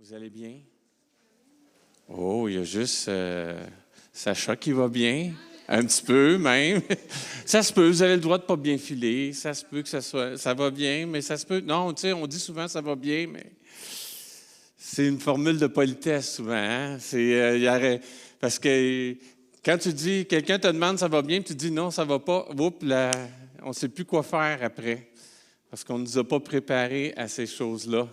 Vous allez bien? Oh, il y a juste Sacha qui va bien. Un petit peu, même. Ça se peut, vous avez le droit de ne pas bien filer. Ça se peut que ça va bien, mais ça se peut. Non, tu sais, on dit souvent ça va bien, mais c'est une formule de politesse souvent. Hein? Parce que quand tu dis, quelqu'un te demande ça va bien, puis tu dis non, ça va pas, oups, là, on ne sait plus quoi faire après. Parce qu'on ne nous a pas préparés à ces choses-là.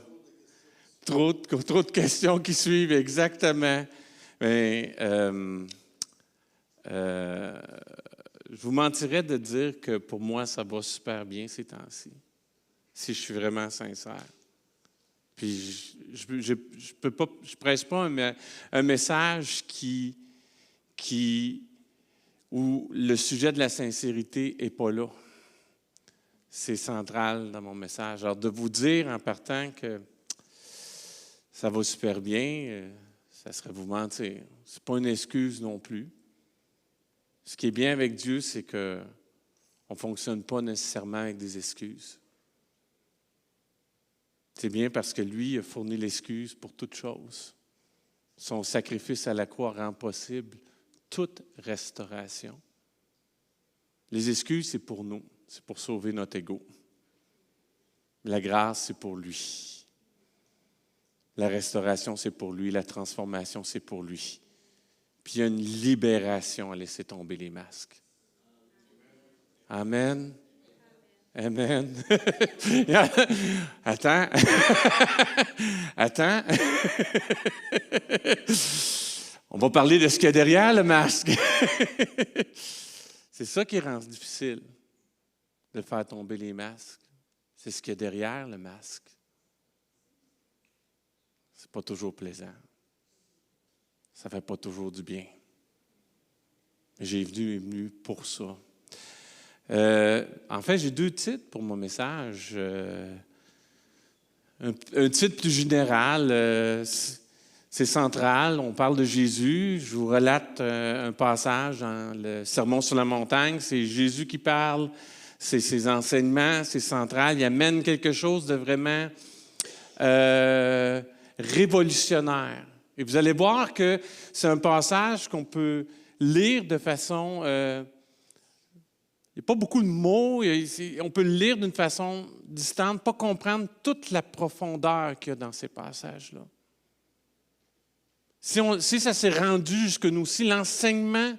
Trop de questions qui suivent, exactement. Mais, je vous mentirais de dire que pour moi, ça va super bien ces temps-ci, si je suis vraiment sincère. Puis je presse pas un message où le sujet de la sincérité n'est pas là. C'est central dans mon message. Alors, de vous dire en partant que ça va super bien, ça serait vous mentir. Ce n'est pas une excuse non plus. Ce qui est bien avec Dieu, c'est qu'on ne fonctionne pas nécessairement avec des excuses. C'est bien parce que lui a fourni l'excuse pour toute chose. Son sacrifice à la croix rend possible toute restauration. Les excuses, c'est pour nous. C'est pour sauver notre ego. La grâce, c'est pour lui. La restauration, c'est pour lui. La transformation, c'est pour lui. Puis il y a une libération à laisser tomber les masques. Amen. Amen. Attends. Attends. On va parler de ce qu'il y a derrière le masque. C'est ça qui rend difficile de faire tomber les masques. C'est ce qu'il y a derrière le masque. C'est pas toujours plaisant. Ça ne fait pas toujours du bien. J'ai venu pour ça. En fait, j'ai 2 titres pour mon message. Un titre plus général, c'est central. On parle de Jésus. Je vous relate un passage dans le Sermon sur la montagne. C'est Jésus qui parle. C'est ses enseignements. C'est central. Il amène quelque chose de vraiment révolutionnaire. Et vous allez voir que c'est un passage qu'on peut lire de façon... il n'y a pas beaucoup de mots. On peut le lire d'une façon distante, pas comprendre toute la profondeur qu'il y a dans ces passages-là. Si ça s'est rendu jusque nous, si l'enseignement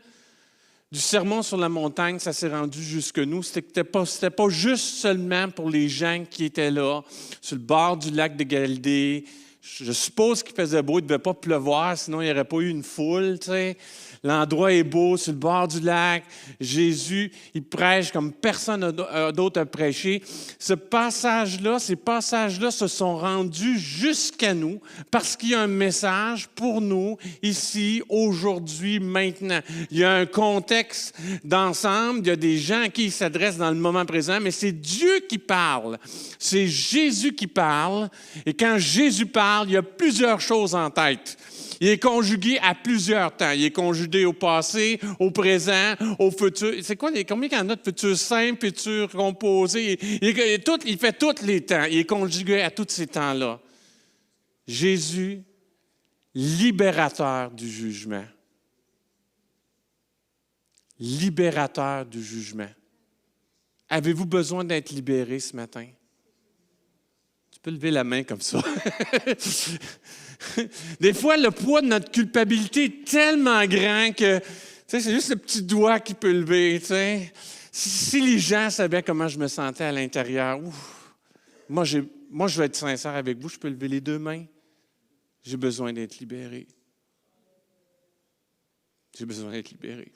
du Sermon sur la montagne, ça s'est rendu jusque nous, c'était pas juste seulement pour les gens qui étaient là, sur le bord du lac de Galilée. Je suppose qu'il faisait beau, il ne devait pas pleuvoir, sinon il n'y aurait pas eu une foule, tu sais. L'endroit est beau, sur le bord du lac. Jésus, il prêche comme personne d'autre a prêché. Ces passages-là se sont rendus jusqu'à nous parce qu'il y a un message pour nous ici, aujourd'hui, maintenant. Il y a un contexte d'ensemble, il y a des gens à qui il s'adresse dans le moment présent, mais c'est Dieu qui parle. C'est Jésus qui parle. Et quand Jésus parle, il y a plusieurs choses en tête. Il est conjugué à plusieurs temps. Il est conjugué au passé, au présent, au futur. C'est quoi, combien il y en a de futur simple, futur composé? Il fait tous les temps. Il est conjugué à tous ces temps-là. Jésus, libérateur du jugement. Libérateur du jugement. Avez-vous besoin d'être libéré ce matin? Tu peux lever la main comme ça. Des fois, le poids de notre culpabilité est tellement grand que c'est juste le petit doigt qui peut lever. T'sais. Si les gens savaient comment je me sentais à l'intérieur, moi, je vais être sincère avec vous, je peux lever les 2 mains. J'ai besoin d'être libéré. J'ai besoin d'être libéré.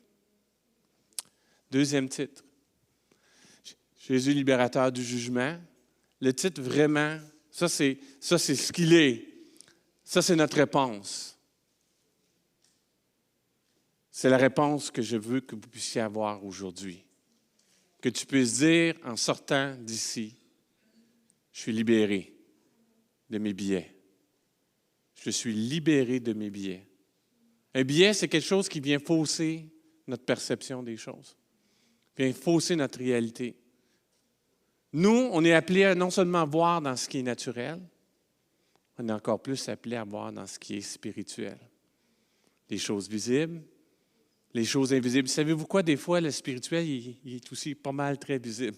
2e titre. Jésus, libérateur du jugement. Le titre, vraiment, ça c'est ce qu'il est. Ça, c'est notre réponse. C'est la réponse que je veux que vous puissiez avoir aujourd'hui. Que tu puisses dire en sortant d'ici, je suis libéré de mes billets. Je suis libéré de mes billets. Un billet, c'est quelque chose qui vient fausser notre perception des choses, vient fausser notre réalité. Nous, on est appelés à non seulement voir dans ce qui est naturel, on est encore plus appelé à voir dans ce qui est spirituel. Les choses visibles, les choses invisibles. Savez-vous quoi? Des fois, le spirituel, il est aussi pas mal très visible.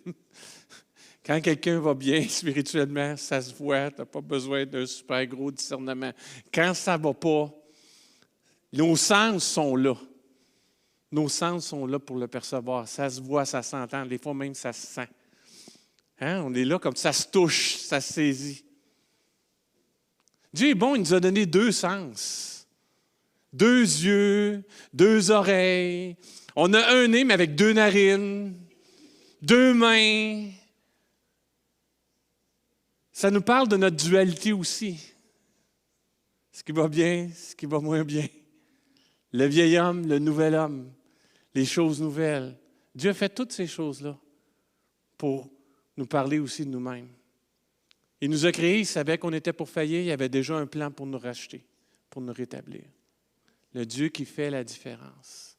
Quand quelqu'un va bien spirituellement, ça se voit, tu n'as pas besoin d'un super gros discernement. Quand ça ne va pas, nos sens sont là. Nos sens sont là pour le percevoir. Ça se voit, ça s'entend. Des fois même, ça se sent. Hein? On est là comme ça se touche, ça se saisit. Dieu est bon, il nous a donné 2 sens. 2 yeux, 2 oreilles. On a un nez, mais avec 2 narines, 2 mains. Ça nous parle de notre dualité aussi. Ce qui va bien, ce qui va moins bien. Le vieil homme, le nouvel homme, les choses nouvelles. Dieu a fait toutes ces choses-là pour nous parler aussi de nous-mêmes. Il nous a créés, il savait qu'on était pour faillir, il avait déjà un plan pour nous racheter, pour nous rétablir. Le Dieu qui fait la différence.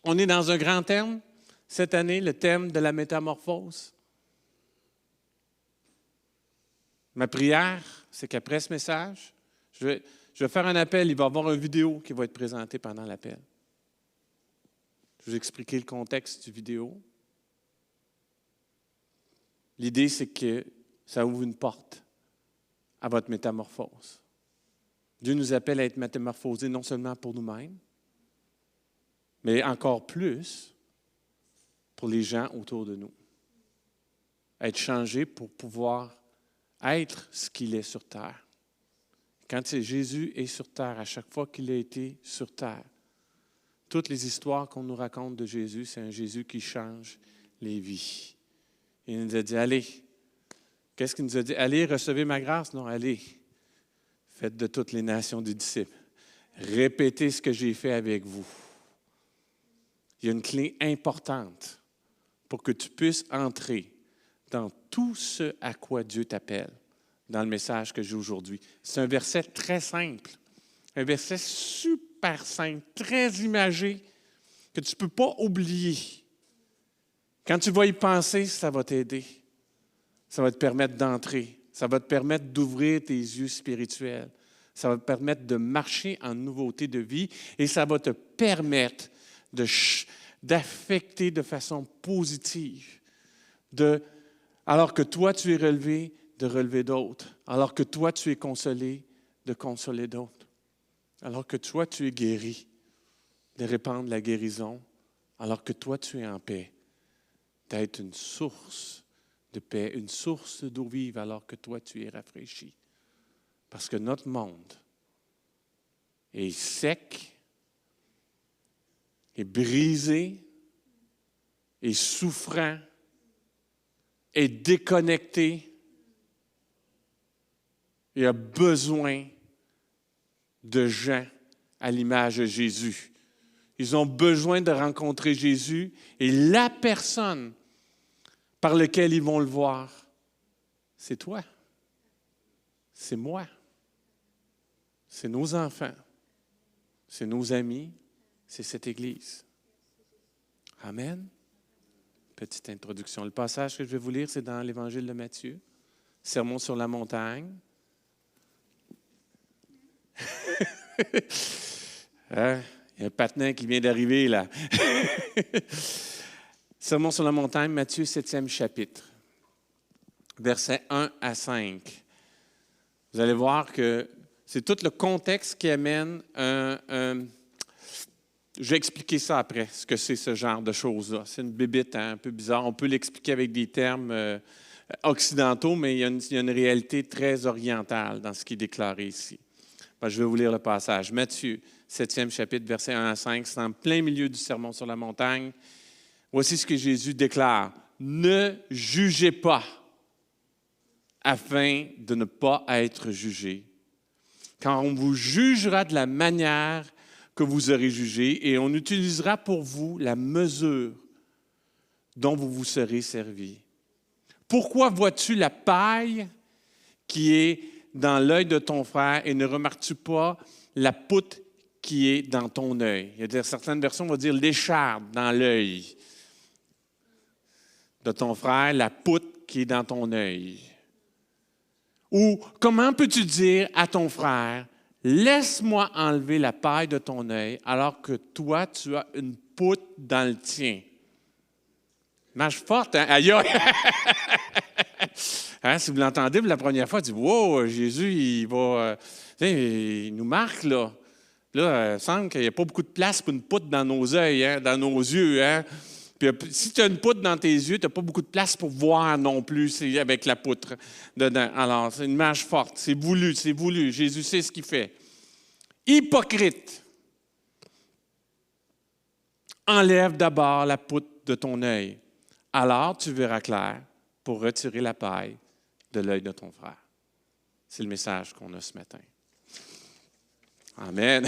On est dans un grand thème cette année, le thème de la métamorphose. Ma prière, c'est qu'après ce message, je vais faire un appel, il va y avoir une vidéo qui va être présentée pendant l'appel. Je vais vous expliquer le contexte du vidéo. L'idée, c'est que ça ouvre une porte à votre métamorphose. Dieu nous appelle à être métamorphosés non seulement pour nous-mêmes, mais encore plus pour les gens autour de nous. Être changé pour pouvoir être ce qu'il est sur terre. Quand Jésus est sur terre, à chaque fois qu'il a été sur terre, toutes les histoires qu'on nous raconte de Jésus, c'est un Jésus qui change les vies. Il nous a dit, allez. Qu'est-ce qu'il nous a dit? Allez, recevez ma grâce? Non, allez. Faites de toutes les nations des disciples. Répétez ce que j'ai fait avec vous. Il y a une clé importante pour que tu puisses entrer dans tout ce à quoi Dieu t'appelle dans le message que j'ai aujourd'hui. C'est un verset très simple, un verset super simple, très imagé, que tu ne peux pas oublier. Quand tu vas y penser, ça va t'aider. Ça va te permettre d'entrer. Ça va te permettre d'ouvrir tes yeux spirituels. Ça va te permettre de marcher en nouveauté de vie et ça va te permettre d'affecter de façon positive. Alors que toi, tu es relevé, de relever d'autres. Alors que toi, tu es consolé, de consoler d'autres. Alors que toi, tu es guéri, de répandre la guérison. Alors que toi, tu es en paix, d'être une source de paix, une source d'eau vive alors que toi, tu es rafraîchi. Parce que notre monde est sec, est brisé, est souffrant, est déconnecté et a besoin de gens à l'image de Jésus. Ils ont besoin de rencontrer Jésus et la personne par laquelle ils vont le voir, c'est toi, c'est moi, c'est nos enfants, c'est nos amis, c'est cette Église. Amen. Petite introduction. Le passage que je vais vous lire, c'est dans l'Évangile de Matthieu, Sermon sur la montagne. Hein? Il y a un patinet qui vient d'arriver, là. Sermon sur la montagne, Matthieu, 7e chapitre, versets 1 à 5. Vous allez voir que c'est tout le contexte qui amène je vais expliquer ça après, ce que c'est ce genre de choses-là. C'est une bébite un peu bizarre. On peut l'expliquer avec des termes occidentaux, mais il y a une réalité très orientale dans ce qui est déclaré ici. Je vais vous lire le passage. Matthieu, 7e chapitre, versets 1 à 5. C'est en plein milieu du Sermon sur la montagne. Voici ce que Jésus déclare. « Ne jugez pas afin de ne pas être jugés. Quand on vous jugera de la manière que vous aurez jugé et on utilisera pour vous la mesure dont vous vous serez servi. Pourquoi vois-tu la paille qui est dans l'œil de ton frère et ne remarques-tu pas la poutre qui est dans ton œil? » Il y a certaines versions vont dire l'écharpe dans l'œil de ton frère, la poutre qui est dans ton œil. Ou comment peux-tu dire à ton frère, laisse-moi enlever la paille de ton œil alors que toi, tu as une poutre dans le tien. Marche forte, hein? Aïe, aïe! Hein, si vous l'entendez pour la première fois, tu dis, wow, Jésus, il va, il nous marque, là. Là, il semble qu'il n'y a pas beaucoup de place pour une poutre dans nos yeux, hein, dans nos yeux. Hein? Puis, si tu as une poutre dans tes yeux, tu n'as pas beaucoup de place pour voir non plus avec la poutre dedans. Alors, c'est une image forte. C'est voulu, c'est voulu. Jésus sait ce qu'il fait. Hypocrite. Enlève d'abord la poutre de ton œil. Alors, tu verras clair pour retirer la paille de l'œil de ton frère. C'est le message qu'on a ce matin. Amen.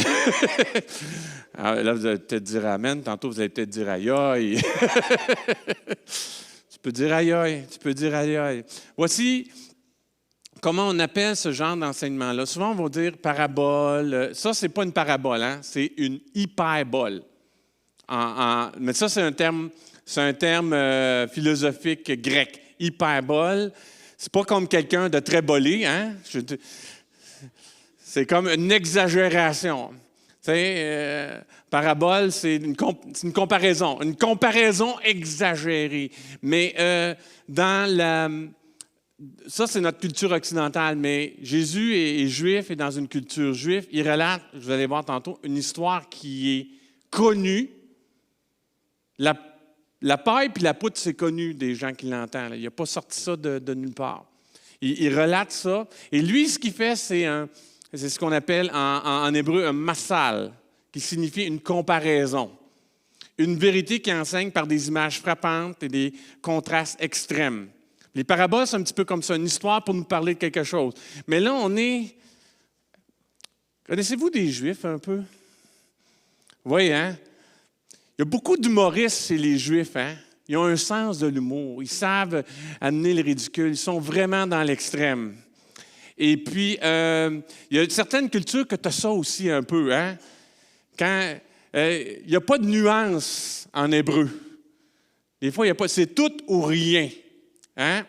Alors là, vous allez peut-être dire Amen. Tantôt, vous allez peut-être dire aïe aïe. Tu peux dire aïe aïe. Tu peux dire aïe aïe. Voici comment on appelle ce genre d'enseignement-là. Souvent, on va dire parabole. Ça, ce n'est pas une parabole, hein? C'est une hyperbole. Mais ça, c'est un terme philosophique grec. Hyperbole. C'est pas comme quelqu'un de très bolé, hein? C'est comme une exagération. Tu sais, parabole, c'est une comparaison. Une comparaison exagérée. Mais ça, c'est notre culture occidentale, mais Jésus est juif et dans une culture juive, il relate, vous allez voir tantôt, une histoire qui est connue. La paille puis la poutre, c'est connu des gens qui l'entendent. Il n'a pas sorti ça de nulle part. Il relate ça. Et lui, ce qu'il fait, c'est ce qu'on appelle en hébreu un massal, qui signifie une comparaison. Une vérité qui enseigne par des images frappantes et des contrastes extrêmes. Les paraboles, c'est un petit peu comme ça, une histoire pour nous parler de quelque chose. Mais là, on est... Connaissez-vous des Juifs un peu? Oui, hein? Il y a beaucoup d'humoristes chez les Juifs, hein? Ils ont un sens de l'humour. Ils savent amener le ridicule. Ils sont vraiment dans l'extrême. Et puis, il y a certaines cultures que tu as ça aussi un peu, hein? Quand il n'y a pas de nuance en hébreu. Des fois, il n'y a pas... C'est tout ou rien. Hein?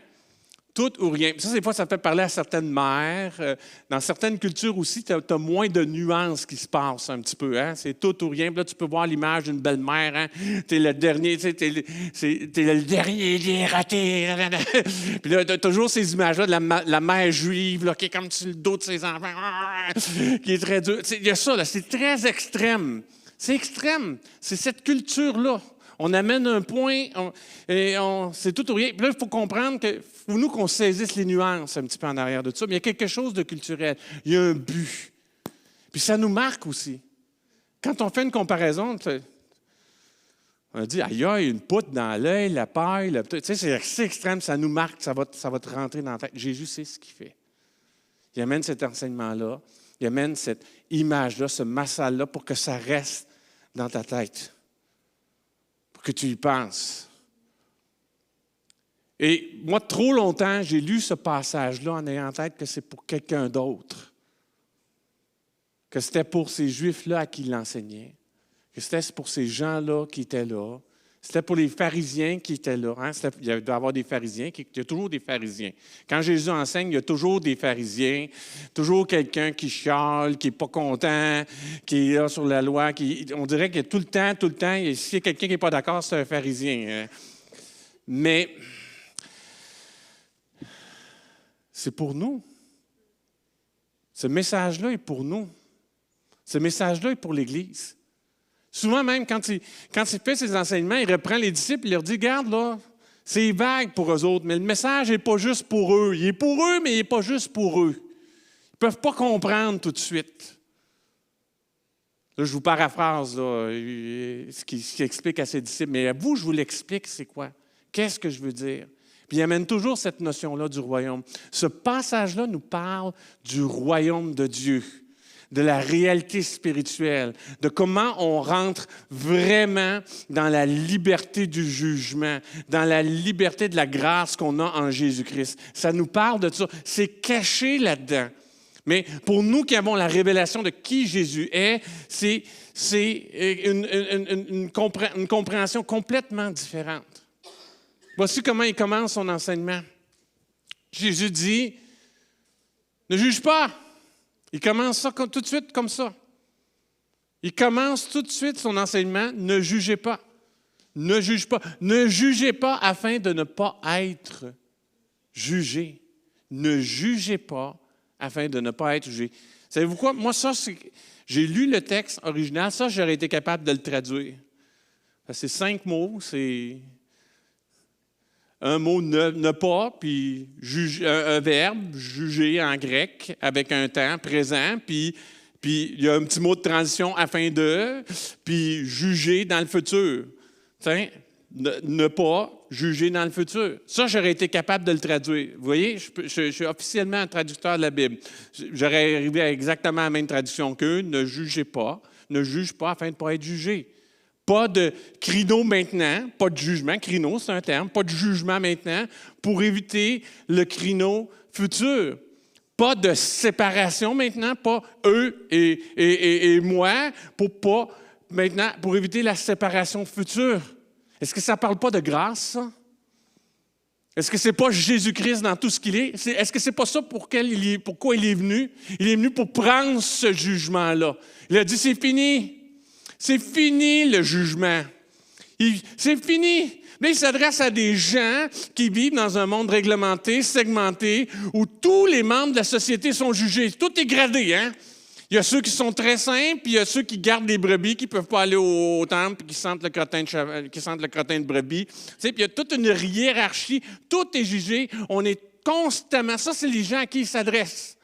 Tout ou rien. Ça, des fois, ça fait parler à certaines mères. Dans certaines cultures aussi, tu as moins de nuances qui se passent un petit peu. Hein? C'est tout ou rien. Puis là, tu peux voir l'image d'une belle-mère. Hein? Tu es le dernier, tu sais, t'es le dernier raté. Puis là, tu as toujours ces images-là de la mère juive là, qui est comme sur le dos de ses enfants, qui est très dure. Il y a ça, là, c'est très extrême. C'est extrême. C'est cette culture-là. On amène un point, c'est tout ou rien. Puis là, il faut comprendre que faut nous qu'on saisisse les nuances un petit peu en arrière de tout ça. Mais il y a quelque chose de culturel. Il y a un but. Puis ça nous marque aussi. Quand on fait une comparaison, on dit, aïe, aïe, une poutre dans l'œil, la paille, tu sais, c'est assez extrême, ça nous marque, ça va te rentrer dans la tête. Jésus sait ce qu'il fait. Il amène cet enseignement-là, il amène cette image-là, ce massal-là, pour que ça reste dans ta tête. Que tu y penses. Et moi, trop longtemps, j'ai lu ce passage-là en ayant en tête que c'est pour quelqu'un d'autre. Que c'était pour ces Juifs-là à qui il l'enseignait. Que c'était pour ces gens-là qui étaient là. C'était pour les pharisiens qui étaient là. Hein? Il doit y avoir des pharisiens, il y a toujours des pharisiens. Quand Jésus enseigne, il y a toujours des pharisiens, toujours quelqu'un qui chiale, qui n'est pas content, qui est là sur la loi. On dirait qu'il y a tout le temps, s'il y a quelqu'un qui n'est pas d'accord, c'est un pharisien. Hein? Mais c'est pour nous. Ce message-là est pour nous. Ce message-là est pour l'Église. Souvent même, quand il fait ses enseignements, il reprend les disciples et il leur dit, regarde là, c'est vague pour eux autres, mais le message n'est pas juste pour eux. Il est pour eux, mais il n'est pas juste pour eux. Ils ne peuvent pas comprendre tout de suite. Là, je vous paraphrase là, ce qui explique à ses disciples, mais à vous, je vous l'explique, c'est quoi? Qu'est-ce que je veux dire? Puis il amène toujours cette notion-là du royaume. Ce passage-là nous parle du royaume de Dieu, de la réalité spirituelle, de comment on rentre vraiment dans la liberté du jugement, dans la liberté de la grâce qu'on a en Jésus-Christ. Ça nous parle de ça. C'est caché là-dedans. Mais pour nous qui avons la révélation de qui Jésus est, c'est une compréhension complètement différente. Voici comment il commence son enseignement. Jésus dit, Ne juge pas. Il commence ça tout de suite comme ça. Il commence tout de suite son enseignement, ne jugez pas. Ne juge pas. Ne jugez pas afin de ne pas être jugé. Ne jugez pas afin de ne pas être jugé. Savez-vous quoi? Moi, j'ai lu le texte original, ça, j'aurais été capable de le traduire. C'est 5 mots, c'est un mot ne pas, puis un verbe, juger en grec, avec un temps présent, puis il y a un petit mot de transition afin de, puis juger dans le futur. Tiens, ne pas juger dans le futur. Ça, j'aurais été capable de le traduire. Vous voyez, je suis officiellement un traducteur de la Bible. J'aurais arrivé à exactement la même traduction qu'eux. Ne jugez pas. Ne juge pas afin de ne pas être jugé. Pas de crino maintenant, pas de jugement. Crino, c'est un terme. Pas de jugement maintenant pour éviter le crino futur. Pas de séparation maintenant, pas eux et moi, pour éviter la séparation future. Est-ce que ça ne parle pas de grâce, ça? Est-ce que ce n'est pas Jésus-Christ dans tout ce qu'il est? Est-ce que ce n'est pas ça pourquoi il est venu? Il est venu pour prendre ce jugement-là. Il a dit, c'est fini. C'est fini le jugement. C'est fini. Mais il s'adresse à des gens qui vivent dans un monde réglementé, segmenté, où tous les membres de la société sont jugés. Tout est gradé, hein? Il y a ceux qui sont très simples, puis il y a ceux qui gardent les brebis, qui ne peuvent pas aller au temple, puis qui sentent le crottin de brebis. Tu sais, puis il y a toute une hiérarchie. Tout est jugé. On est constamment... Ça, c'est les gens à qui il s'adresse.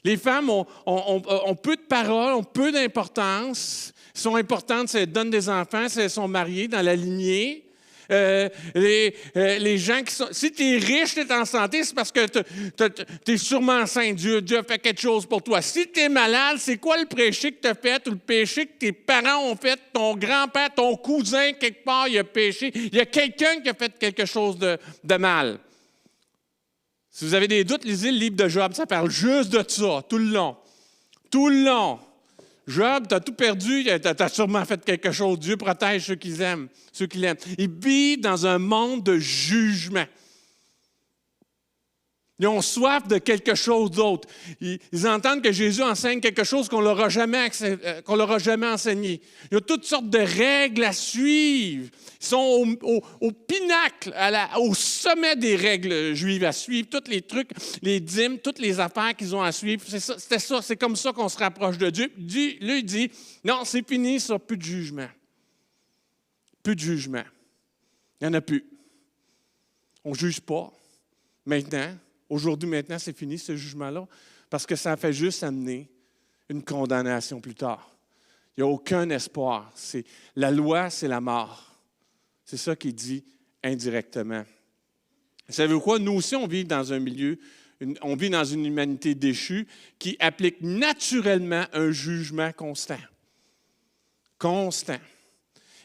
Les femmes ont peu de paroles, ont peu d'importance. Elles sont importantes si elles donnent des enfants, si elles sont mariées dans la lignée. Les gens qui sont... Si tu es riche, tu es en santé, c'est parce que tu es sûrement enceinte. Dieu a fait quelque chose pour toi. Si tu es malade, c'est quoi le péché que tu as fait ou le péché que tes parents ont fait, ton grand-père, ton cousin, quelque part, il a péché. Il y a quelqu'un qui a fait quelque chose de mal. Si vous avez des doutes, lisez le livre de Job. Ça parle juste de ça, tout le long. Tout le long. Job, tu as tout perdu, tu as sûrement fait quelque chose. Dieu protège ceux qui l'aiment. Ils vivent dans un monde de jugement. Ils ont soif de quelque chose d'autre. Ils entendent que Jésus enseigne quelque chose qu'on ne leur a jamais enseigné. Il y a toutes sortes de règles à suivre. Ils sont au pinacle, au sommet des règles juives à suivre. Tous les trucs, les dîmes, toutes les affaires qu'ils ont à suivre. C'est comme ça qu'on se rapproche de Dieu. Lui, il dit, non, c'est fini, ça, plus de jugement. Plus de jugement. Il n'y en a plus. On ne juge pas maintenant. Aujourd'hui, maintenant, c'est fini, ce jugement-là, parce que ça fait juste amener une condamnation plus tard. Il n'y a aucun espoir. La loi, c'est la mort. C'est ça qu'il dit indirectement. Savez-vous quoi? Nous aussi, on vit dans un milieu, on vit dans une humanité déchue qui applique naturellement un jugement constant. Constant.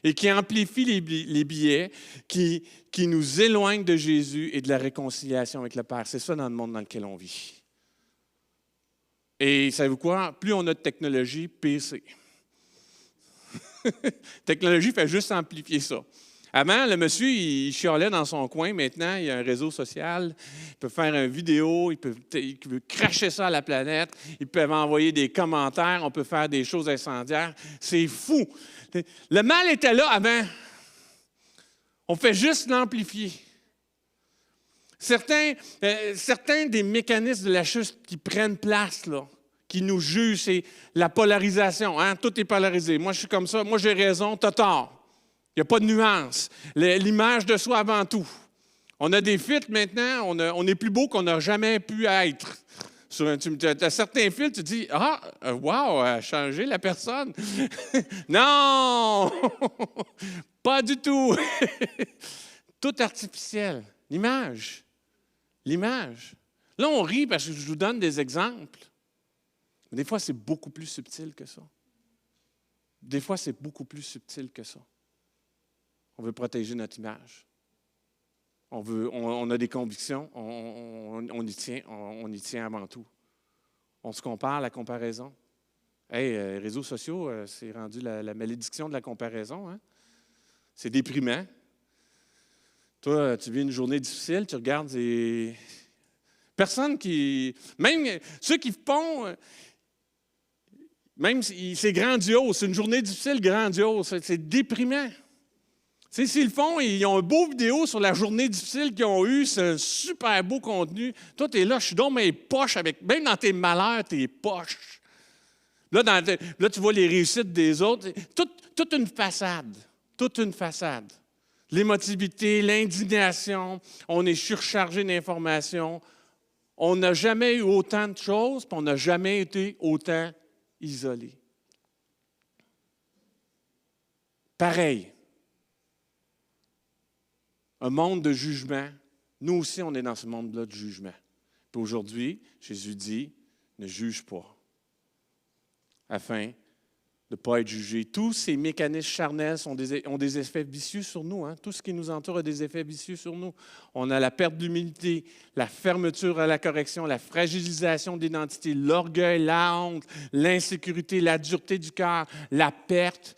Et qui amplifie les biais, qui nous éloignent de Jésus et de la réconciliation avec le Père. C'est ça dans le monde dans lequel on vit. Et savez-vous quoi? Plus on a de technologie, pire c'est. La technologie fait juste amplifier ça. Avant, le monsieur, il chialait dans son coin. Maintenant, il y a un réseau social. Il peut faire une vidéo. Il peut cracher ça à la planète. Ils peuvent envoyer des commentaires. On peut faire des choses incendiaires. C'est fou. Le mal était là avant. On fait juste l'amplifier. Certains des mécanismes de la chute qui prennent place, là, qui nous jugent, c'est la polarisation. Hein? Tout est polarisé. Moi, je suis comme ça. Moi, j'ai raison. Tu as tort. Il n'y a pas de nuance. L'image de soi avant tout. On a des filtres maintenant, on est plus beau qu'on n'a jamais pu être. Tu as certains filtres, tu te dis, wow, a changé la personne. Non! Pas du tout. Tout artificiel. L'image. Là, on rit parce que je vous donne des exemples. Mais des fois, c'est beaucoup plus subtil que ça. On veut protéger notre image. On a des convictions, on y tient avant tout. On se compare, la comparaison. Les réseaux sociaux, c'est rendu la malédiction de la comparaison. Hein? C'est déprimant. Toi, tu vis une journée difficile, tu regardes Personne qui... Même ceux qui font... Même si c'est grandiose, c'est une journée difficile, grandiose, c'est déprimant. S'ils le font, ils ont un beau vidéo sur la journée difficile qu'ils ont eue, c'est un super beau contenu. Toi, tu es là, je suis dans mes poches, même dans tes malheurs, tes poches. Là, tu vois les réussites des autres. Toute une façade. Toute une façade. L'émotivité, l'indignation, on est surchargé d'informations. On n'a jamais eu autant de choses, puis on n'a jamais été autant isolé. Pareil. Un monde de jugement. Nous aussi, on est dans ce monde-là de jugement. Puis aujourd'hui, Jésus dit, ne juge pas, afin de ne pas être jugé. Tous ces mécanismes charnels ont des effets vicieux sur nous. Hein? Tout ce qui nous entoure a des effets vicieux sur nous. On a la perte d'humilité, la fermeture à la correction, la fragilisation d'identité, l'orgueil, la honte, l'insécurité, la dureté du cœur, la perte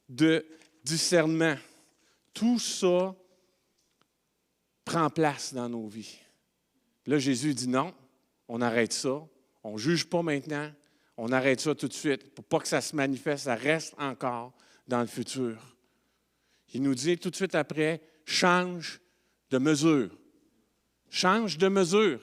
de discernement. Tout ça prend place dans nos vies. Là, Jésus dit non, on arrête ça, on ne juge pas maintenant, on arrête ça tout de suite pour pas que ça se manifeste, ça reste encore dans le futur. Il nous dit tout de suite après, change de mesure. Change de mesure.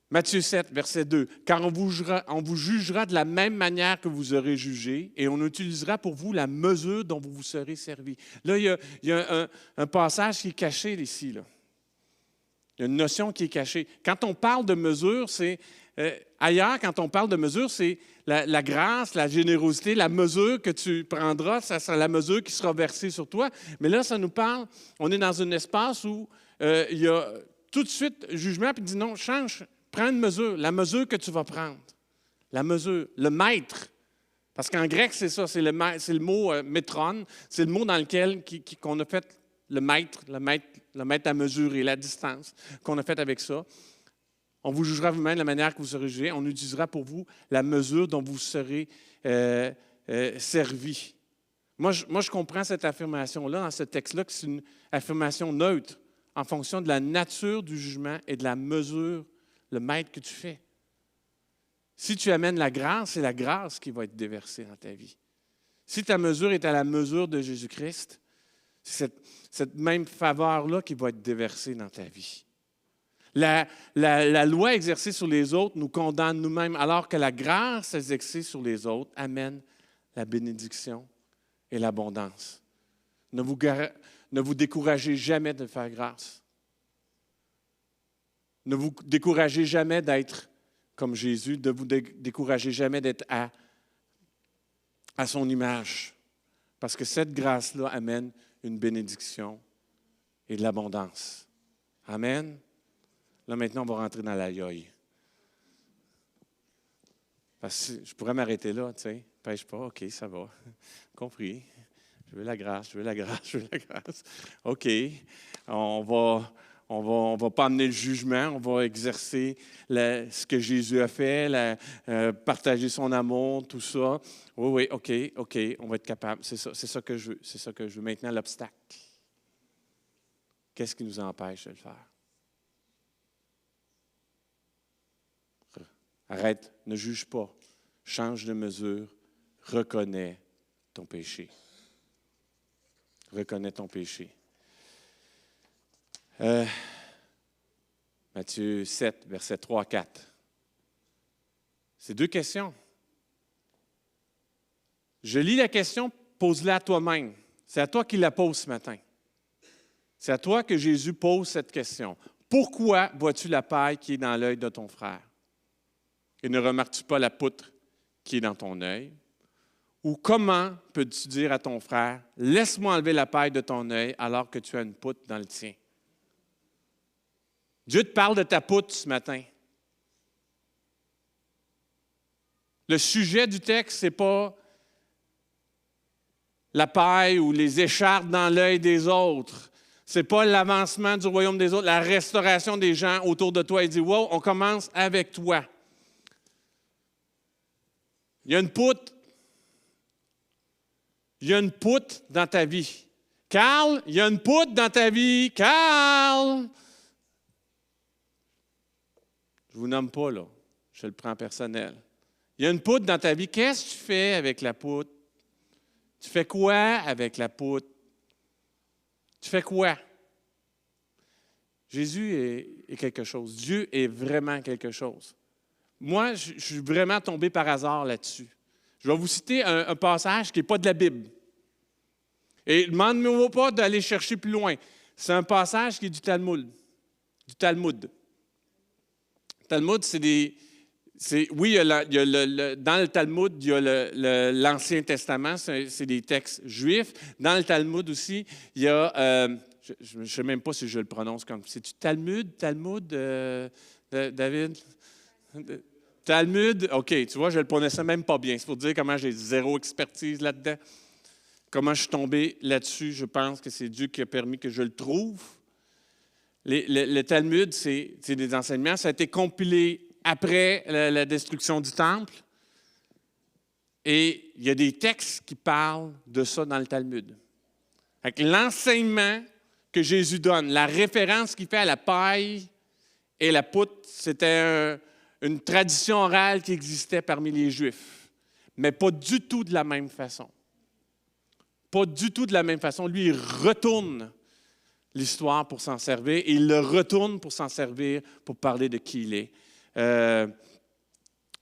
Matthieu 7, verset 2. Car on vous jugera de la même manière que vous aurez jugé et on utilisera pour vous la mesure dont vous vous serez servi. Là, il y a un passage qui est caché ici. Là. Il y a une notion qui est cachée. Quand on parle de mesure, c'est ailleurs, quand on parle de mesure, c'est la grâce, la générosité, la mesure que tu prendras, ça sera la mesure qui sera versée sur toi. Mais là, ça nous parle, on est dans un espace où il y a tout de suite jugement, puis il dit non, change. Prends une mesure, la mesure que tu vas prendre. La mesure, le mètre. Parce qu'en grec, c'est ça, c'est le mot métron, c'est le mot dans lequel qu'on a fait le mètre à mesurer, la distance qu'on a fait avec ça. On vous jugera vous-même de la manière que vous serez jugé. On utilisera pour vous la mesure dont vous serez servi. Moi, je comprends cette affirmation-là, dans ce texte-là, que c'est une affirmation neutre en fonction de la nature du jugement et de la mesure, le mètre que tu fais. Si tu amènes la grâce, c'est la grâce qui va être déversée dans ta vie. Si ta mesure est à la mesure de Jésus-Christ, c'est cette même faveur-là qui va être déversée dans ta vie. La loi exercée sur les autres nous condamne nous-mêmes, alors que la grâce exercée sur les autres amène la bénédiction et l'abondance. Ne vous découragez jamais de faire grâce. Ne vous découragez jamais d'être comme Jésus, ne vous découragez jamais d'être à son image. Parce que cette grâce-là amène une bénédiction et de l'abondance. Amen. Là, maintenant, on va rentrer dans la yoï. Parce que je pourrais m'arrêter là, tu sais. Pêche pas, OK, ça va. Compris. Je veux la grâce, je veux la grâce, je veux la grâce. OK. On va pas amener le jugement, on va exercer ce que Jésus a fait, partager son amour, tout ça. Oui, OK, on va être capable. C'est ça que je veux. Maintenant, l'obstacle. Qu'est-ce qui nous empêche de le faire? Arrête, ne juge pas. Change de mesure. Reconnais ton péché. Reconnais ton péché. Matthieu 7, versets 3 à 4. C'est deux questions. Je lis la question, pose-la à toi-même. C'est à toi qui la pose ce matin. C'est à toi que Jésus pose cette question. Pourquoi vois-tu la paille qui est dans l'œil de ton frère? Et ne remarques-tu pas la poutre qui est dans ton œil? Ou comment peux-tu dire à ton frère, laisse-moi enlever la paille de ton œil alors que tu as une poutre dans le tien? Dieu te parle de ta poutre ce matin. Le sujet du texte, ce n'est pas la paille ou les écharpes dans l'œil des autres. Ce n'est pas l'avancement du royaume des autres, la restauration des gens autour de toi. Il dit, wow, on commence avec toi. Il y a une poutre. Il y a une poutre dans ta vie. Carl, il y a une poutre dans ta vie. Carl! Je ne vous nomme pas, là. Je le prends personnel. Il y a une poutre dans ta vie. Qu'est-ce que tu fais avec la poutre? Tu fais quoi avec la poutre? Tu fais quoi? Jésus est quelque chose. Dieu est vraiment quelque chose. Moi, je suis vraiment tombé par hasard là-dessus. Je vais vous citer un passage qui n'est pas de la Bible. Et demande-moi pas d'aller chercher plus loin. C'est un passage qui est du Talmud. Du Talmud. Le Talmud, oui, dans le Talmud, il y a l'Ancien Testament, c'est des textes juifs. Dans le Talmud aussi, il y a, je ne sais même pas si je le prononce comme, c'est-tu Talmud, David? Talmud, OK, tu vois, je ne le prononçais même pas bien. C'est pour dire comment j'ai zéro expertise là-dedans. Comment je suis tombé là-dessus, je pense que c'est Dieu qui a permis que je le trouve. Le Talmud, c'est des enseignements. Ça a été compilé après la destruction du temple. Et il y a des textes qui parlent de ça dans le Talmud. Avec l'enseignement que Jésus donne, la référence qu'il fait à la paille et la poutre, c'était une tradition orale qui existait parmi les Juifs, mais pas du tout de la même façon. Pas du tout de la même façon. Lui, il retourne l'histoire pour s'en servir et il le retourne pour s'en servir pour parler de qui il est.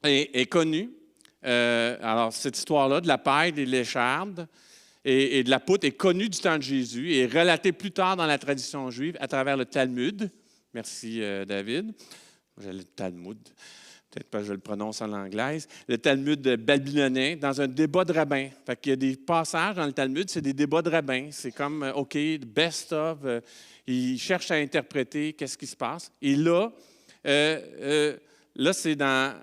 Est connue. Alors, cette histoire-là de la paille, des léchardes et de la poutre est connue du temps de Jésus et est relatée plus tard dans la tradition juive à travers le Talmud. Merci, David. J'ai le Talmud. Peut-être pas que je le prononce en anglaise. Le Talmud babylonien, dans un débat de rabbins. Fait qu'il y a des passages dans le Talmud, c'est des débats de rabbins. C'est comme, OK, best of. Ils cherchent à interpréter qu'est-ce qui se passe. Et là, c'est dans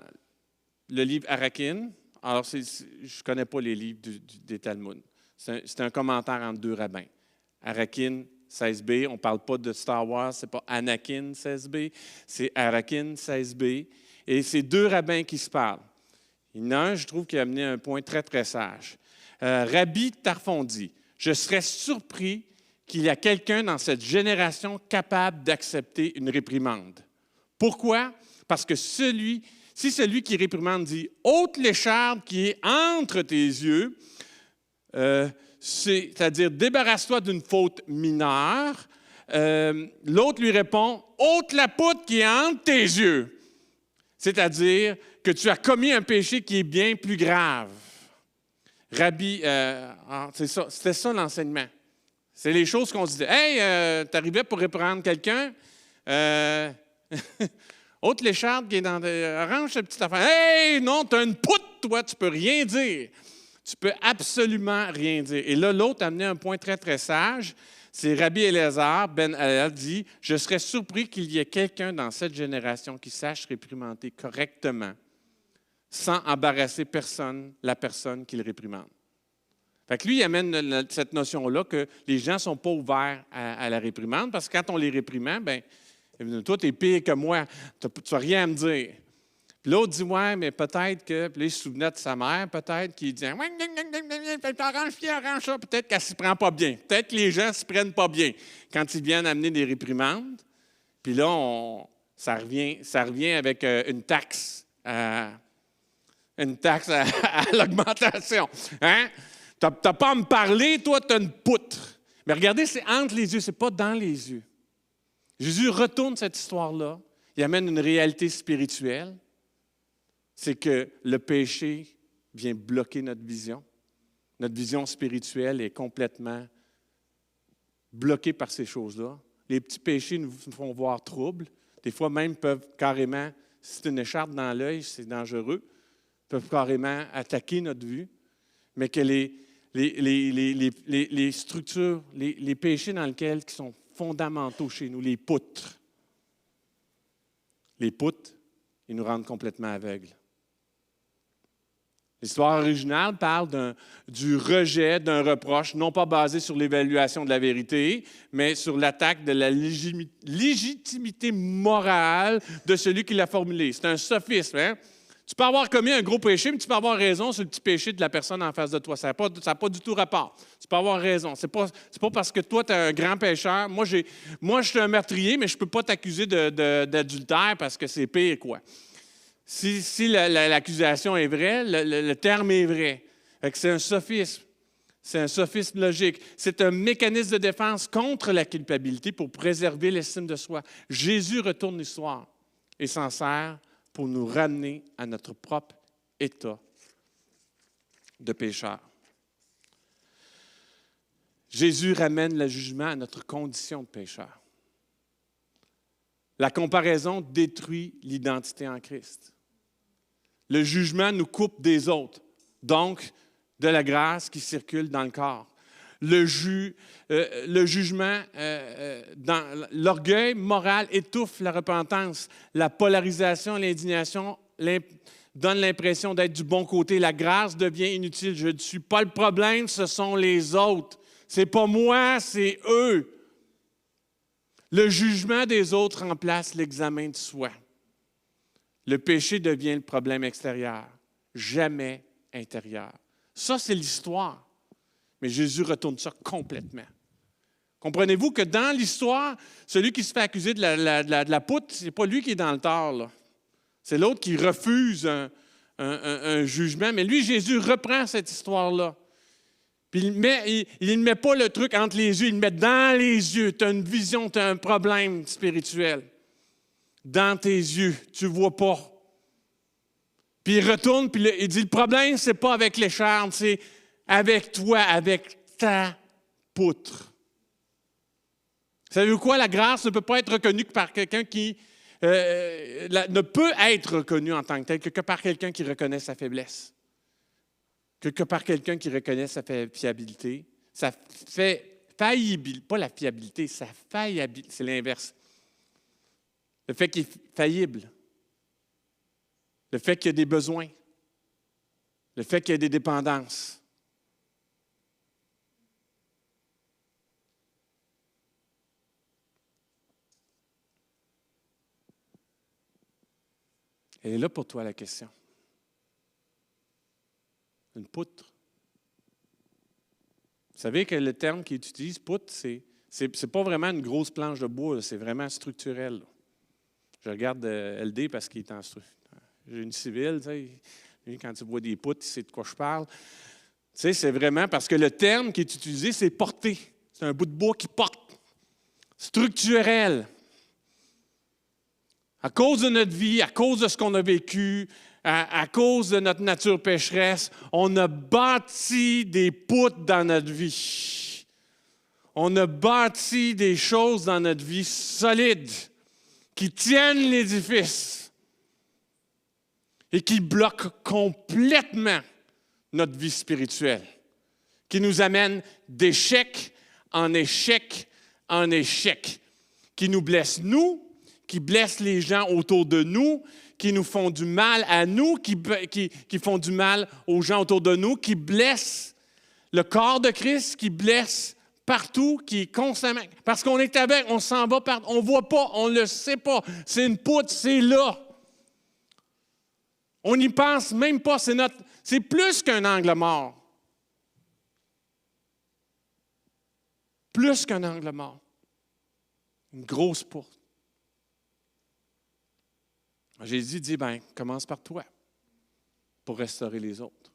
le livre Arakin. Alors, je ne connais pas les livres des Talmuds. C'est un commentaire entre deux rabbins. Arakin, 16b. On ne parle pas de Star Wars, ce n'est pas Anakin, 16b. C'est Arakin, 16b. Et c'est deux rabbins qui se parlent. Il y en a un, je trouve, qui a amené un point très, très sage. Rabbi Tarfon dit, « Je serais surpris qu'il y a quelqu'un dans cette génération capable d'accepter une réprimande. » Pourquoi? Parce que si celui qui réprimande dit « ôte l'écharpe qui est entre tes yeux », c'est-à-dire débarrasse-toi d'une faute mineure, l'autre lui répond « ôte la poutre qui est entre tes yeux ». C'est-à-dire que tu as commis un péché qui est bien plus grave. Rabbi, c'était ça l'enseignement. C'est les choses qu'on se disait. « Hey, t'arrivais pour reprendre quelqu'un, ôte l'écharpe qui est dans... arrange cette petite affaire. Hey, non, tu as une poutre, toi, tu peux rien dire. Tu peux absolument rien dire. » Et là, l'autre a amené un point très, très sage. C'est Rabbi Eliezer ben Hillel dit « Je serais surpris qu'il y ait quelqu'un dans cette génération qui sache réprimander correctement sans embarrasser la personne qui le réprimande. » Fait que lui, il amène cette notion-là que les gens ne sont pas ouverts à la réprimande parce que quand on les réprimande, bien, toi, tu es pire que moi, tu n'as rien à me dire. Puis l'autre dit, ouais, mais peut-être que, puis là, il se souvenait de sa mère, peut-être qu'il dit, arrange ça, peut-être qu'elle ne s'y prend pas bien. Peut-être que les gens ne s'y prennent pas bien quand ils viennent amener des réprimandes. Puis là, ça revient avec une taxe à l'augmentation. Hein? Tu n'as pas à me parler, toi, tu as une poutre. Mais regardez, c'est entre les yeux, ce n'est pas dans les yeux. Jésus retourne cette histoire-là. Il amène une réalité spirituelle. C'est que le péché vient bloquer notre vision. Notre vision spirituelle est complètement bloquée par ces choses-là. Les petits péchés nous font voir trouble. Des fois même peuvent carrément, si c'est une écharpe dans l'œil, c'est dangereux, peuvent carrément attaquer notre vue. Mais que les structures, les péchés dans lesquels qui sont fondamentaux chez nous, les poutres, ils nous rendent complètement aveugles. L'histoire originale parle du rejet d'un reproche, non pas basé sur l'évaluation de la vérité, mais sur l'attaque de la légitimité morale de celui qui l'a formulé. C'est un sophisme. Hein? Tu peux avoir commis un gros péché, mais tu peux avoir raison sur le petit péché de la personne en face de toi. Ça n'a pas du tout rapport. Tu peux avoir raison. C'est pas parce que toi, tu es un grand pécheur. Moi, je suis un meurtrier, mais je ne peux pas t'accuser d'adultère parce que c'est pire, quoi. Si l'accusation est vraie, le terme est vrai. C'est un sophisme. C'est un sophisme logique. C'est un mécanisme de défense contre la culpabilité pour préserver l'estime de soi. Jésus retourne l'histoire et s'en sert pour nous ramener à notre propre état de pécheur. Jésus ramène le jugement à notre condition de pécheur. La comparaison détruit l'identité en Christ. Le jugement nous coupe des autres, donc de la grâce qui circule dans le corps. Le jugement, l'orgueil moral étouffe la repentance. La polarisation, l'indignation donne l'impression d'être du bon côté. La grâce devient inutile. Je ne suis pas le problème, ce sont les autres. Ce n'est pas moi, c'est eux. Le jugement des autres remplace l'examen de soi. Le péché devient le problème extérieur, jamais intérieur. Ça, c'est l'histoire. Mais Jésus retourne ça complètement. Comprenez-vous que dans l'histoire, celui qui se fait accuser de la poutre, ce n'est pas lui qui est dans le tort, là. C'est l'autre qui refuse un jugement. Mais lui, Jésus reprend cette histoire-là. Puis il ne met pas le truc entre les yeux, il le met dans les yeux. Tu as une vision, tu as un problème spirituel. Dans tes yeux, tu ne vois pas. Puis il retourne, puis il dit, le problème, ce n'est pas avec l'écharpe, c'est avec toi, avec ta poutre. Savez-vous quoi? La grâce ne peut pas être reconnue que par quelqu'un qui ne peut être reconnue en tant que tel que par quelqu'un qui reconnaît sa faiblesse. Que par quelqu'un qui reconnaît sa fiabilité. Sa faillibilité, pas la fiabilité, sa faillibilité, c'est l'inverse. Le fait qu'il est faillible. Le fait qu'il y a des besoins. Le fait qu'il y a des dépendances. Elle est là pour toi, la question. Une poutre. Vous savez que le terme qu'il utilise, poutre, c'est pas vraiment une grosse planche de bois, là, c'est vraiment structurel. Là. Je regarde LD parce qu'il est en génie civil. Tu sais, lui, quand tu vois des poutres, il sait de quoi je parle. Tu sais, c'est vraiment parce que le terme qui est utilisé, c'est porter. C'est un bout de bois qui porte. Structurel. À cause de notre vie, à cause de ce qu'on a vécu, à cause de notre nature pécheresse, on a bâti des poutres dans notre vie. On a bâti des choses dans notre vie solides qui tiennent l'édifice et qui bloquent complètement notre vie spirituelle, qui nous amènent d'échec en échec en échec, qui nous blessent nous, qui blessent les gens autour de nous, qui nous font du mal à nous, qui font du mal aux gens autour de nous, qui blessent le corps de Christ, qui blessent partout, qui est constamment... Parce qu'on est avec, on s'en va, on ne voit pas, on ne le sait pas. C'est une poutre, c'est là. On n'y pense même pas, c'est plus qu'un angle mort. Plus qu'un angle mort. Une grosse poutre. Jésus dit, commence par toi pour restaurer les autres.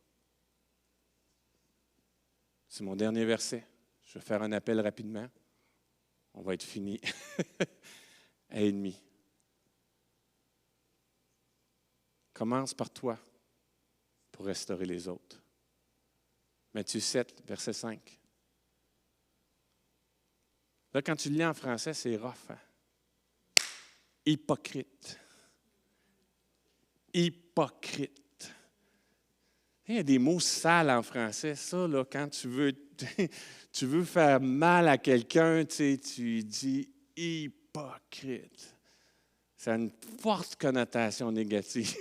C'est mon dernier verset. Je vais faire un appel rapidement. On va être fini à 1h30. Commence par toi pour restaurer les autres. Matthieu 7, verset 5. Là, quand tu le lis en français, c'est rough. Hein? Hypocrite. Hypocrite. Il y a des mots sales en français. Ça, là, quand tu veux faire mal à quelqu'un, tu dis hypocrite. Ça a une forte connotation négative.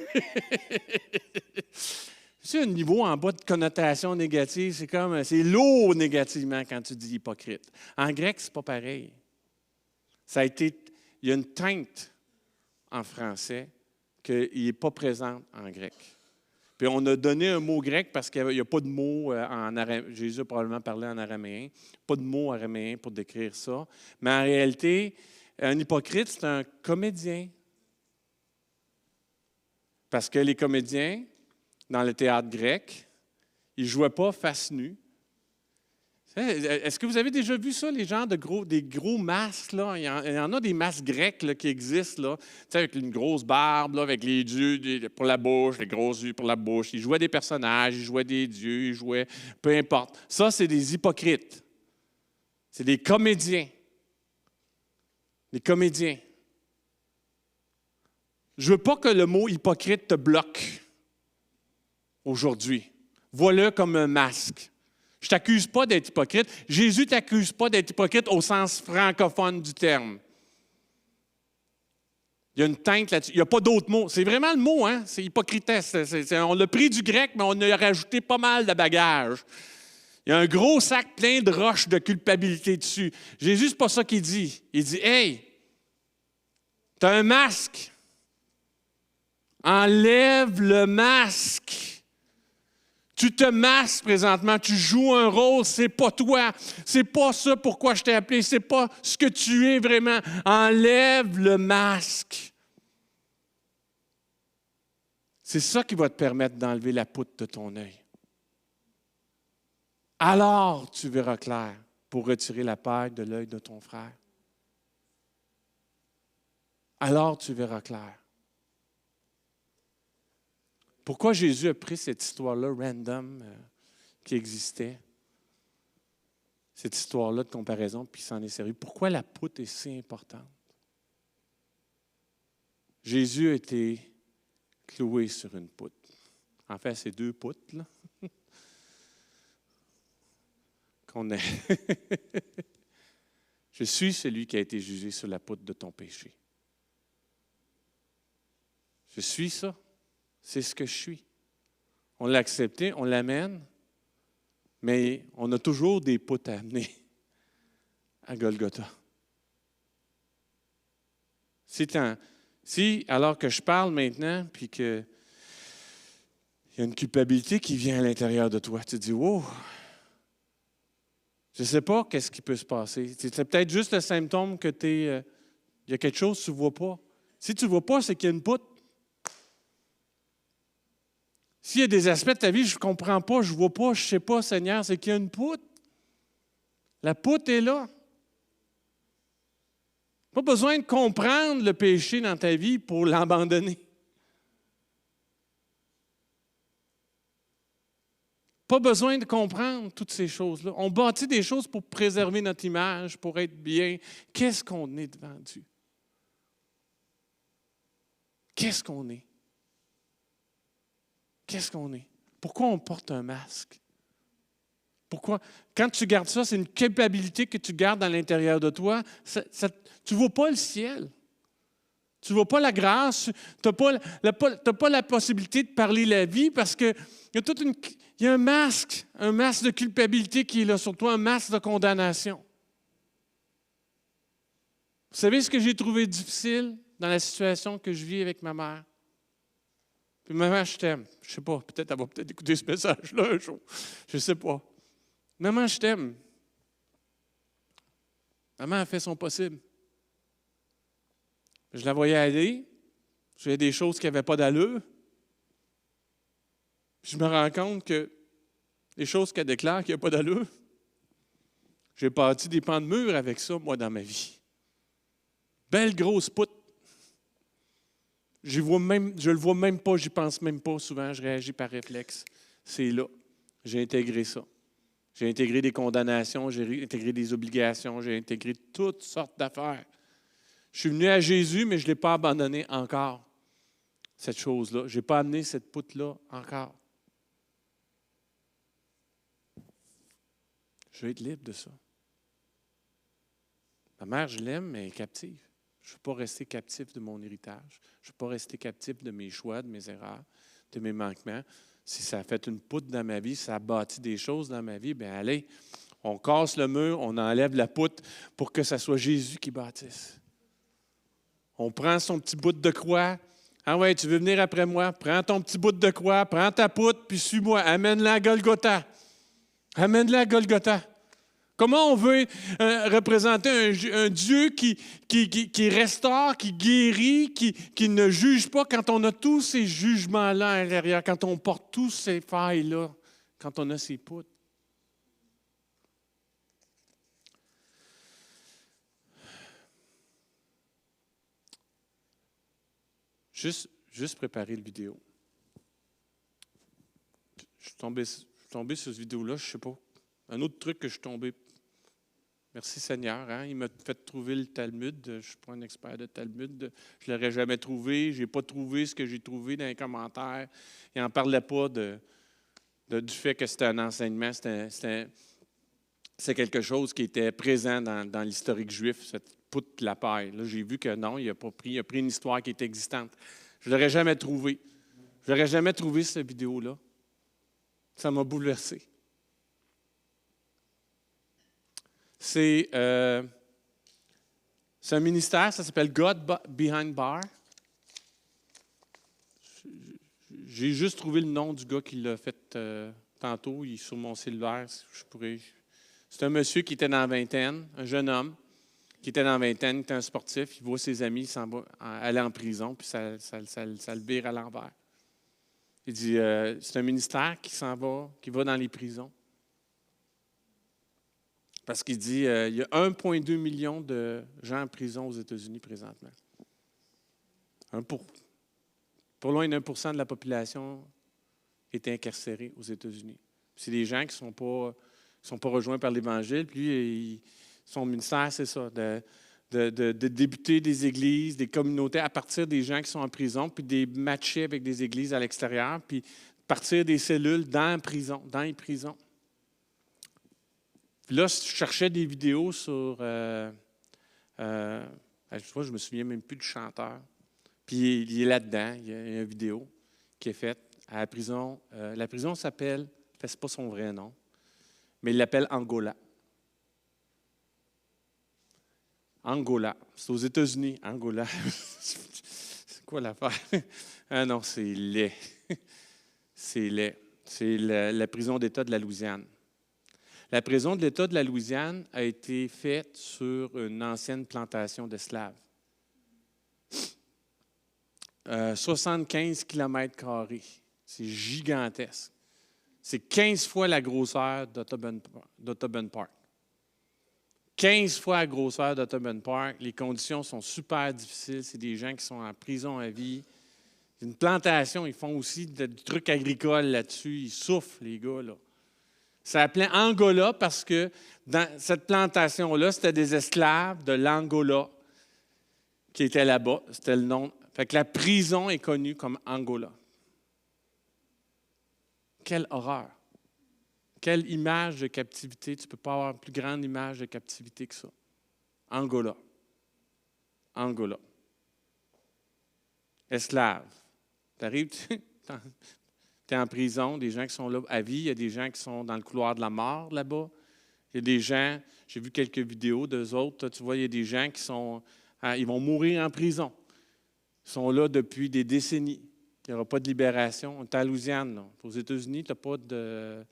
C'est un niveau en bas de connotation négative, c'est lourd négativement quand tu dis hypocrite. En grec, c'est pas pareil. Il y a une teinte en français qu'il n'est pas présent en grec. Puis on a donné un mot grec parce qu'il n'y a pas de mot en araméen. Jésus a probablement parlé en araméen. Pas de mot araméen pour décrire ça. Mais en réalité, un hypocrite, c'est un comédien. Parce que les comédiens, dans le théâtre grec, ils ne jouaient pas face nue. Est-ce que vous avez déjà vu ça, les gens des gros masques? Là? Il y en a des masques grecs là, qui existent, là, avec une grosse barbe, là, avec les yeux pour la bouche, les gros yeux pour la bouche. Ils jouaient des personnages, ils jouaient des dieux, ils jouaient peu importe. Ça, c'est des hypocrites. C'est des comédiens. Des comédiens. Je ne veux pas que le mot hypocrite te bloque aujourd'hui. Vois-le comme un masque. Je ne t'accuse pas d'être hypocrite. Jésus ne t'accuse pas d'être hypocrite au sens francophone du terme. Il y a une teinte là-dessus. Il n'y a pas d'autre mot. C'est vraiment le mot, hein? C'est hypocritesse. On l'a pris du grec, mais on a rajouté pas mal de bagages. Il y a un gros sac plein de roches de culpabilité dessus. Jésus, c'est pas ça qu'il dit. Il dit, « Hey, tu as un masque. Enlève le masque. » Tu te masques présentement, tu joues un rôle, c'est pas toi, c'est pas ça pourquoi je t'ai appelé, c'est pas ce que tu es vraiment. Enlève le masque. C'est ça qui va te permettre d'enlever la poutre de ton œil. Alors tu verras clair pour retirer la paille de l'œil de ton frère. Alors tu verras clair. Pourquoi Jésus a pris cette histoire-là random qui existait, cette histoire-là de comparaison, puis il s'en est servi? Pourquoi la poutre est si importante? Jésus a été cloué sur une poutre. En fait, c'est 2 poutres, là. Qu'on a. Je suis celui qui a été jugé sur la poutre de ton péché. Je suis ça. C'est ce que je suis. On l'a accepté, on l'amène, mais on a toujours des poutres à amener à Golgotha. Si, alors que je parle maintenant, puis qu'il y a une culpabilité qui vient à l'intérieur de toi, tu te dis, « Wow, je ne sais pas qu'est-ce qui peut se passer. » C'est peut-être juste le symptôme que il y a quelque chose que tu ne vois pas. Si tu ne vois pas, c'est qu'il y a une poutre. S'il y a des aspects de ta vie, je ne comprends pas, je ne vois pas, je ne sais pas, Seigneur, c'est qu'il y a une poutre. La poutre est là. Pas besoin de comprendre le péché dans ta vie pour l'abandonner. Pas besoin de comprendre toutes ces choses-là. On bâtit des choses pour préserver notre image, pour être bien. Qu'est-ce qu'on est devant Dieu? Qu'est-ce qu'on est? Qu'est-ce qu'on est? Pourquoi on porte un masque? Pourquoi? Quand tu gardes ça, c'est une culpabilité que tu gardes à l'intérieur de toi. Tu ne vois pas le ciel. Tu ne vois pas la grâce. Tu n'as pas la possibilité de parler la vie parce qu'il y a un masque de culpabilité qui est là sur toi, un masque de condamnation. Vous savez ce que j'ai trouvé difficile dans la situation que je vis avec ma mère? Puis maman, je t'aime. Je ne sais pas, peut-être elle va écouter ce message-là un jour. Je ne sais pas. Maman, je t'aime. Maman a fait son possible. Je la voyais aller. Je voyais des choses qui n'avaient pas d'allure. Puis je me rends compte que les choses qu'elle déclare qui n'ont pas d'allure, j'ai bâti des pans de mur avec ça, moi, dans ma vie. Belle grosse poutre. Je le vois même pas, j'y pense même pas souvent, je réagis par réflexe. C'est là. J'ai intégré ça. J'ai intégré des condamnations, j'ai intégré des obligations, j'ai intégré toutes sortes d'affaires. Je suis venu à Jésus, mais je ne l'ai pas abandonné encore, cette chose-là. Je n'ai pas amené cette poutre-là encore. Je veux être libre de ça. Ma mère, je l'aime, mais elle est captive. Je ne veux pas rester captif de mon héritage. Je ne veux pas rester captif de mes choix, de mes erreurs, de mes manquements. Si ça a fait une poutre dans ma vie, si ça a bâti des choses dans ma vie, bien allez, on casse le mur, on enlève la poutre pour que ce soit Jésus qui bâtisse. On prend son petit bout de croix, Ah ouais, tu veux venir après moi? Prends ton petit bout de croix, prends ta poutre, puis suis-moi. Amène-la à Golgotha. Amène-la à Golgotha. Comment on veut représenter un Dieu qui restaure, qui guérit, qui ne juge pas quand on a tous ces jugements-là à l'intérieur, quand on porte tous ces failles-là, quand on a ces poutres? Juste préparer la vidéo. Je suis tombé sur cette vidéo-là, je ne sais pas. Un autre truc que je suis tombé. Merci Seigneur, hein? Il m'a fait trouver le Talmud. Je ne suis pas un expert de Talmud. Je ne l'aurais jamais trouvé. Je n'ai pas trouvé ce que j'ai trouvé dans les commentaires. Il n'en parlait pas du fait que c'était un enseignement. C'est quelque chose qui était présent dans l'historique juif, cette poutre de la paille. Là, j'ai vu que non, il a pris une histoire qui était existante. Je ne l'aurais jamais trouvé. Je n'aurais jamais trouvé cette vidéo-là. Ça m'a bouleversé. C'est un ministère, ça s'appelle God Behind Bar. J'ai juste trouvé le nom du gars qui l'a fait tantôt. Il est sur mon cellulaire. C'est un monsieur qui était dans la vingtaine, un jeune homme qui était dans la vingtaine, qui était un sportif. Il voit ses amis, il s'en va aller en prison, puis ça le vire à l'envers. Il dit, c'est un ministère qui va dans les prisons. Parce qu'il dit, il y a 1,2 million de gens en prison aux États-Unis présentement. Pour loin de 1% de la population est incarcérée aux États-Unis. C'est des gens qui ne sont pas rejoints par l'Évangile. Puis lui, son ministère, c'est ça, de débuter des églises, des communautés à partir des gens qui sont en prison, puis de matcher avec des églises à l'extérieur, puis partir des cellules dans les prisons. Puis là, je cherchais des vidéos sur... je ne me souviens même plus du chanteur. Puis il est là-dedans, il y a une vidéo qui est faite à la prison. La prison s'appelle, ce n'est pas son vrai nom, mais il l'appelle Angola. Angola. C'est aux États-Unis, Angola. C'est quoi l'affaire? Ah non, c'est laid. C'est laid. C'est la prison d'État de la Louisiane. La prison de l'État de la Louisiane a été faite sur une ancienne plantation d'esclaves. 75 km². C'est gigantesque. C'est 15 fois la grosseur d'Audubon Park. 15 fois la grosseur d'Audubon Park. Les conditions sont super difficiles. C'est des gens qui sont en prison à vie. C'est une plantation. Ils font aussi du truc agricole là-dessus. Ils souffrent, les gars, là. Ça s'appelait Angola parce que dans cette plantation-là, c'était des esclaves de l'Angola qui étaient là-bas. C'était le nom. Fait que la prison est connue comme Angola. Quelle horreur! Quelle image de captivité. Tu ne peux pas avoir une plus grande image de captivité que ça. Angola. Angola. Esclave. Tu arrives, tu es en prison, des gens qui sont là à vie, il y a des gens qui sont dans le couloir de la mort là-bas. Il y a des gens, j'ai vu quelques vidéos d'eux autres, tu vois, il y a des gens qui ils vont mourir en prison. Ils sont là depuis des décennies. Il n'y aura pas de libération. On est à Louisiane, là. Aux États-Unis, tu n'as pas de...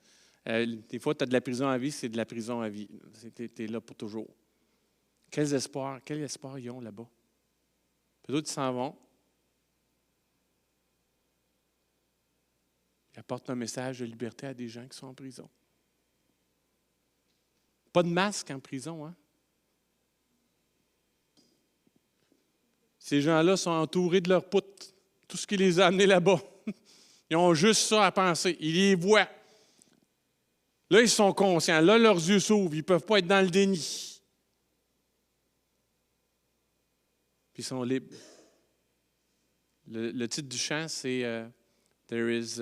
des fois, tu as de la prison à vie, c'est de la prison à vie. Tu es là pour toujours. Quel espoir ils ont là-bas? Puis d'autres, ils s'en vont. Ils apportent un message de liberté à des gens qui sont en prison. Pas de masque en prison, hein? Ces gens-là sont entourés de leurs poutres. Tout ce qui les a amenés là-bas. Ils ont juste ça à penser. Ils les voient. Là, ils sont conscients. Là, leurs yeux s'ouvrent. Ils ne peuvent pas être dans le déni. Puis ils sont libres. Le titre du chant, c'est There is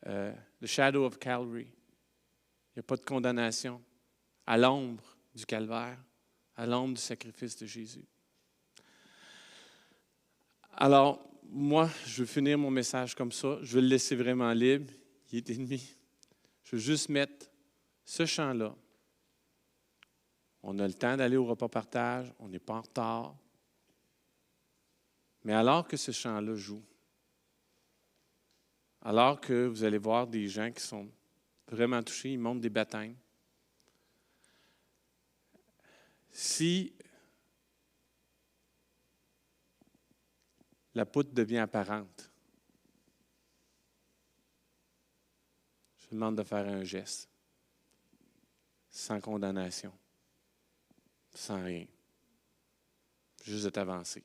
the shadow of Calvary. Il n'y a pas de condamnation à l'ombre du calvaire, à l'ombre du sacrifice de Jésus. Alors, moi, je veux finir mon message comme ça. Je veux le laisser vraiment libre. Il est ennemi. Je veux juste mettre ce chant-là. On a le temps d'aller au repas partage. On n'est pas en retard. Mais alors que ce chant-là joue, alors que vous allez voir des gens qui sont vraiment touchés, ils montent des baptêmes, si la poutre devient apparente, je vous demande de faire un geste, sans condamnation, sans rien, juste de t'avancer.